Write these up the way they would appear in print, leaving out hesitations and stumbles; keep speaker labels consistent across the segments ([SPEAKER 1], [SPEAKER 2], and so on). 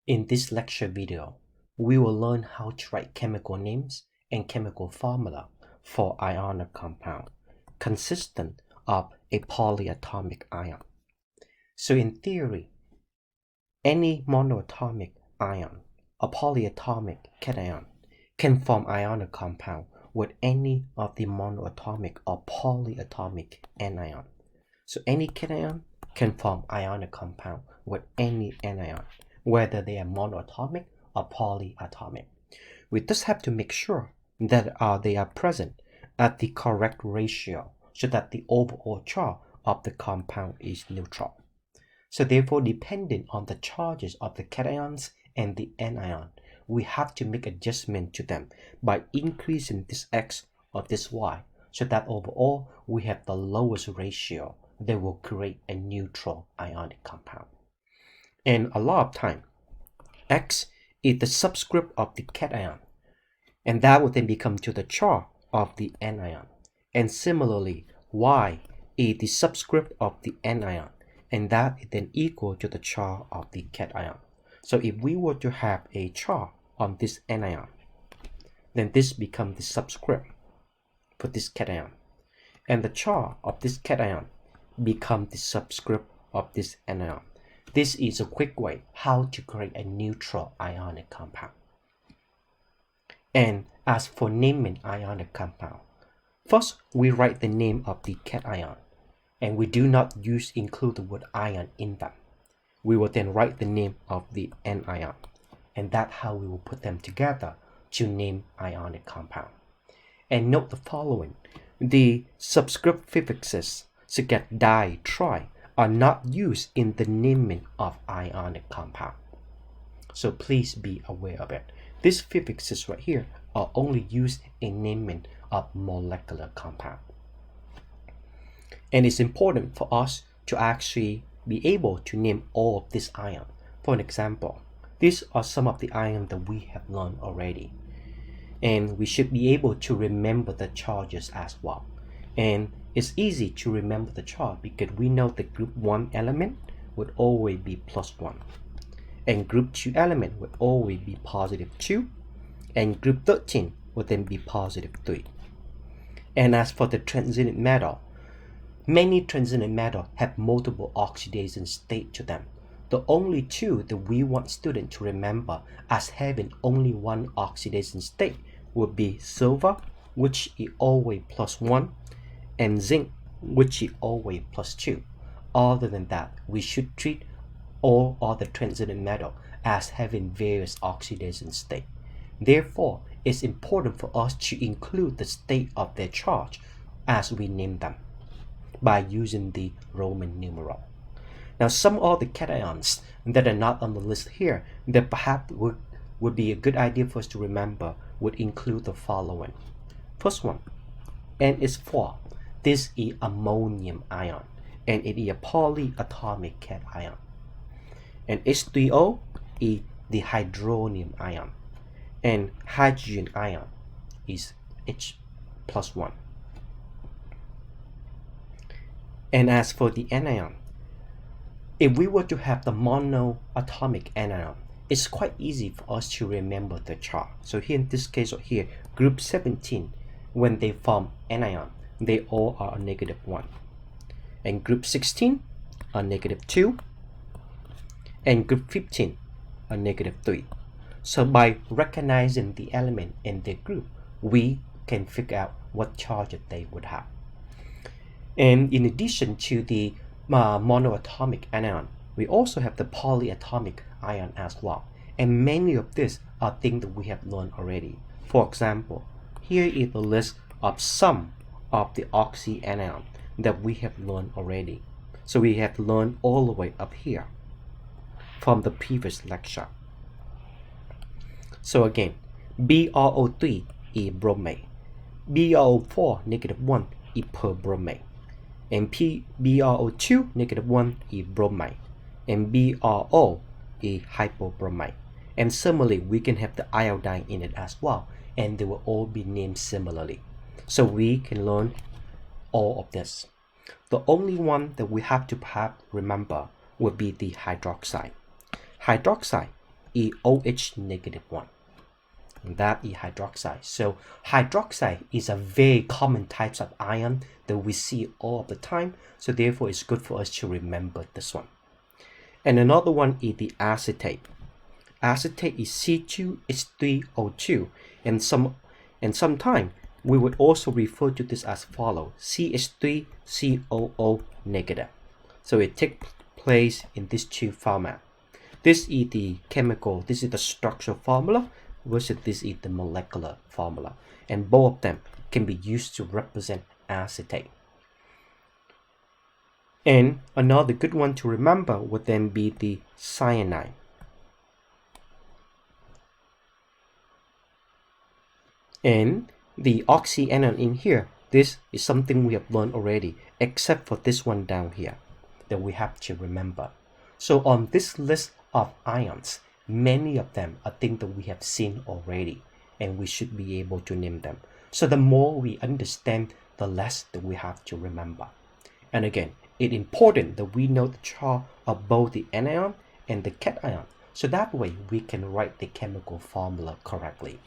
[SPEAKER 1] In this lecture video, we will learn how to write chemical names and chemical formula for ionic compound consistent of a polyatomic ion. So in theory, any monoatomic ion, a polyatomic cation, can form ionic compound with any of the monoatomic or polyatomic anion. So any cation can form ionic compound with any anion, whether they are monoatomic or polyatomic. We just have to make sure that they are present at the correct ratio so that the overall charge of the compound is neutral. So therefore, depending on the charges of the cations and the anion, we have to make adjustment to them by increasing this x or this y so that overall we have the lowest ratio that will create a neutral ionic compound. And a lot of time, x is the subscript of the cation, and that will then become to the charge of the anion. And similarly, y is the subscript of the anion, and that is then equal to the charge of the cation. So if we were to have a charge on this anion, then this becomes the subscript for this cation, and the charge of this cation becomes the subscript of this anion. This is a quick way how to create a neutral ionic compound. And as for naming ionic compound, first we write the name of the cation, and we do not include the word ion in them. We will then write the name of the anion, and that's how we will put them together to name ionic compound. And note the following: the subscript prefixes such as di, tri are not used in the naming of ionic compound. So please be aware of it. These prefixes right here are only used in naming of molecular compound. And it's important for us to actually be able to name all of these ions. For an example, these are some of the ions that we have learned already. And we should be able to remember the charges as well. And it's easy to remember the charge because we know the group 1 element would always be +1. And group 2 element would always be +2. And group 13 would then be +3. And as for the transition metal, many transition metals have multiple oxidation states to them. The only two that we want students to remember as having only one oxidation state would be silver, which is always +1, and zinc, which is always +2. Other than that, we should treat all other transition metals as having various oxidation states. Therefore, it's important for us to include the state of their charge as we name them by using the Roman numeral. Now, some of the cations that are not on the list here that perhaps would be a good idea for us to remember would include the following. First one, NH4. This is ammonium ion, and it is a polyatomic cation. And H3O is the hydronium ion, and hydrogen ion is H+1. And as for the anion, if we were to have the monoatomic anion, it's quite easy for us to remember the charge. So here in this case right here, group 17, when they form anion, they all are a -1. And group 16 are -2. And group 15 are -3. So by recognizing the element in their group, we can figure out what charge they would have. And in addition to the monoatomic anion, we also have the polyatomic ion as well. And many of these are things that we have learned already. For example, here is the list of some of the oxyanion that we have learned already. So we have learned all the way up here from the previous lecture. So again, BrO3 is bromate, BrO4 -1 is perbromate, and BrO2 -1 is bromide, and BrO is hypobromite. And similarly, we can have the iodine in it as well, and they will all be named similarly. So we can learn all of this. The only one that we have to perhaps remember would be the hydroxide. Hydroxide is OH negative 1. And that is hydroxide. So hydroxide is a very common type of ion that we see all of the time. So therefore, it's good for us to remember this one. And another one is the acetate. Acetate is C2H3O2, and sometimes we would also refer to this as follow: CH3COO negative. So it takes place in these two formats. This is the chemical, this is the structural formula, versus this is the molecular formula, and both of them can be used to represent acetate. And another good one to remember would then be the cyanide. And the oxyanion in here, this is something we have learned already, except for this one down here that we have to remember. So on this list of ions, many of them are things that we have seen already, and we should be able to name them. So the more we understand, the less that we have to remember. And again, it's important that we know the charge of both the anion and the cation, so that way we can write the chemical formula correctly.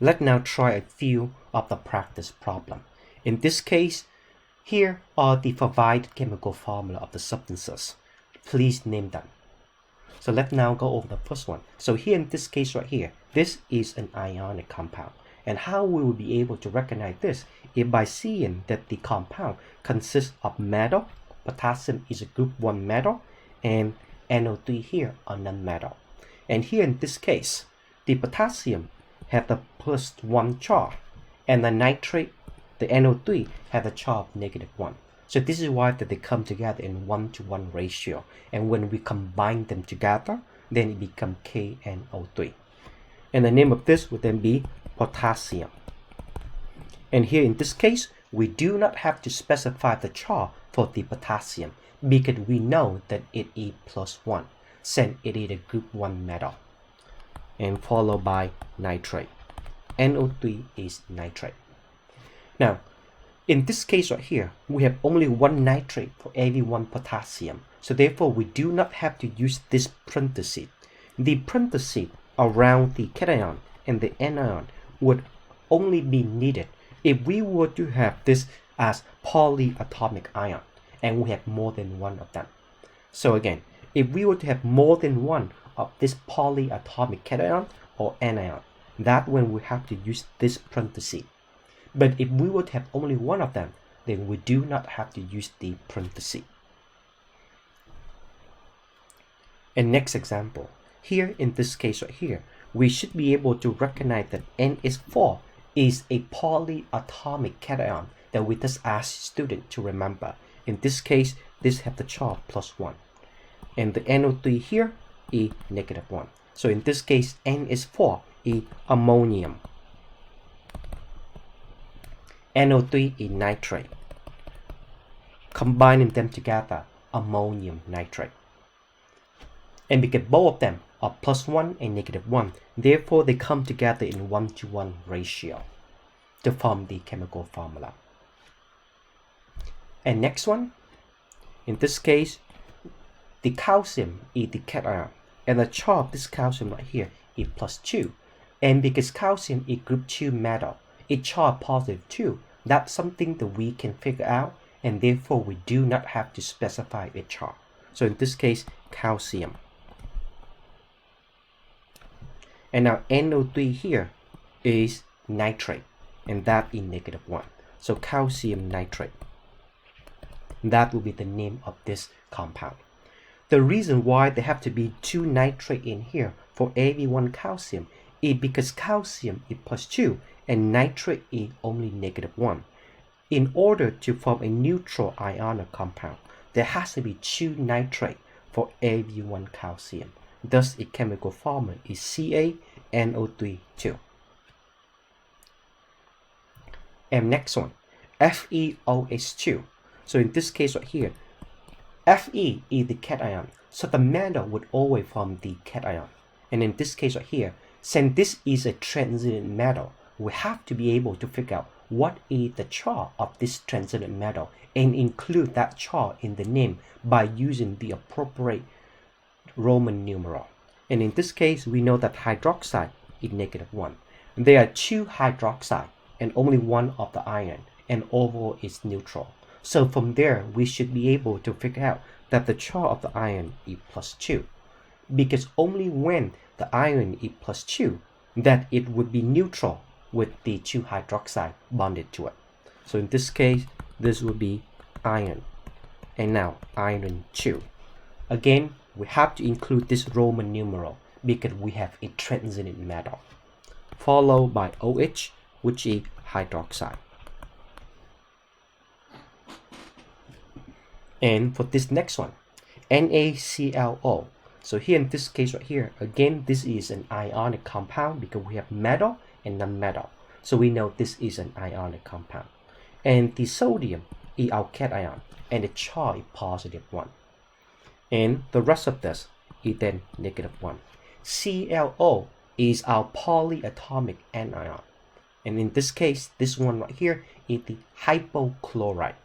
[SPEAKER 1] Let's now try a few of the practice problems. In this case, here are the provided chemical formula of the substances. Please name them. So let's now go over the first one. So here in this case right here, this is an ionic compound. And how we will be able to recognize this is by seeing that the compound consists of metal. Potassium is a group 1 metal, and NO3 here are non-metal. And here in this case, the potassium have the +1 charge, and the nitrate, the NO3, have a charge of -1. So this is why that they come together in 1-to-1 ratio, and when we combine them together, then it becomes KNO3. And the name of this would then be potassium. And here in this case, we do not have to specify the charge for the potassium because we know that it is +1, since it is a group 1 metal. And followed by nitrate. NO3 is nitrate. Now, in this case right here, we have only one nitrate for every one potassium. So therefore, we do not have to use this parenthesis. The parenthesis around the cation and the anion would only be needed if we were to have this as polyatomic ion, and we have more than one of them. So again, if we were to have more than one of this polyatomic cation or anion, that when we have to use this parenthesis. But if we were to have only one of them, then we do not have to use the parenthesis. And next example, here in this case right here, we should be able to recognize that NH4 is a polyatomic cation that we just ask students to remember. In this case, this have the charge +1. And the NO3 here is -1. So in this case, NH4 is ammonium. NO3 is nitrate. Combining them together, ammonium nitrate. And because both of them are +1 and -1, therefore they come together in 1-to-1 ratio to form the chemical formula. And next one, in this case, the calcium is the cation, and the charge of this calcium right here is +2. And because calcium is group 2 metal, it charge +2. That's something that we can figure out, and therefore we do not have to specify a charge. So in this case, calcium. And now NO3 here is nitrate, and that is -1. So calcium nitrate. That will be the name of this compound. The reason why there have to be 2 nitrate in here for every 1 calcium is because calcium is +2 and nitrate is only -1. In order to form a neutral ionic compound, there has to be 2 nitrate for every 1 calcium. Thus, its chemical formula is CaNO3 2. And next one, FeOH2. So in this case right here, Fe is the cation, so the metal would always form the cation. And in this case right here, since this is a transition metal, we have to be able to figure out what is the charge of this transition metal and include that charge in the name by using the appropriate Roman numeral. And in this case, we know that hydroxide is -1. There are 2 hydroxide and only one of the ion, and overall is neutral. So from there, we should be able to figure out that the charge of the ion is +2. Because only when the ion is +2, that it would be neutral with the 2 hydroxide bonded to it. So in this case, this would be ion. And now iron 2. Again, we have to include this Roman numeral because we have a transition metal, followed by OH, which is hydroxide. And for this next one, NaClO. So here in this case right here, again, this is an ionic compound because we have metal and non-metal. So we know this is an ionic compound. And the sodium is our cation, and the charge is +1. And the rest of this is then -1. ClO is our polyatomic anion. And in this case, this one right here is the hypochlorite.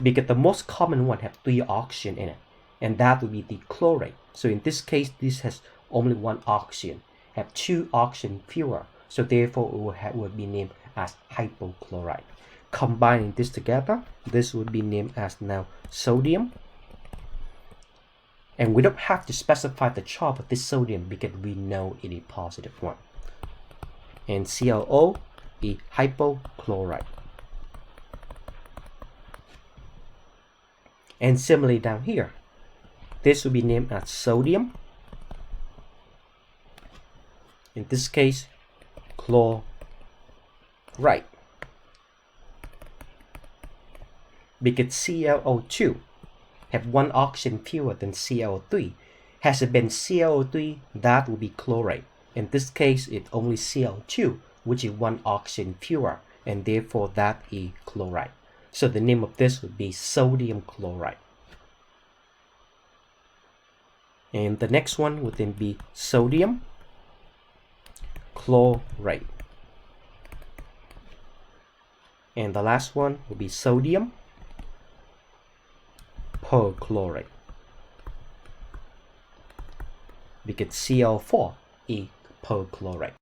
[SPEAKER 1] Because the most common one have 3 oxygen in it, and that would be the chlorate. So in this case, this has only 1 oxygen, have 2 oxygen fewer, so therefore it would be named as hypochlorite. Combining this together, this would be named as now sodium. And we don't have to specify the charge of this sodium because we know it is +1. And ClO is hypochlorite. And similarly down here, this will be named as sodium. In this case, chlorite. Because ClO2 have 1 oxygen fewer than ClO3. Has it been ClO3, that would be chlorate. In this case, it's only Cl2, which is 1 oxygen fewer, and therefore that is chlorite. So the name of this would be sodium chloride. And the next one would then be sodium chlorate. And the last one will be sodium perchlorate. Because Cl4 is perchlorate.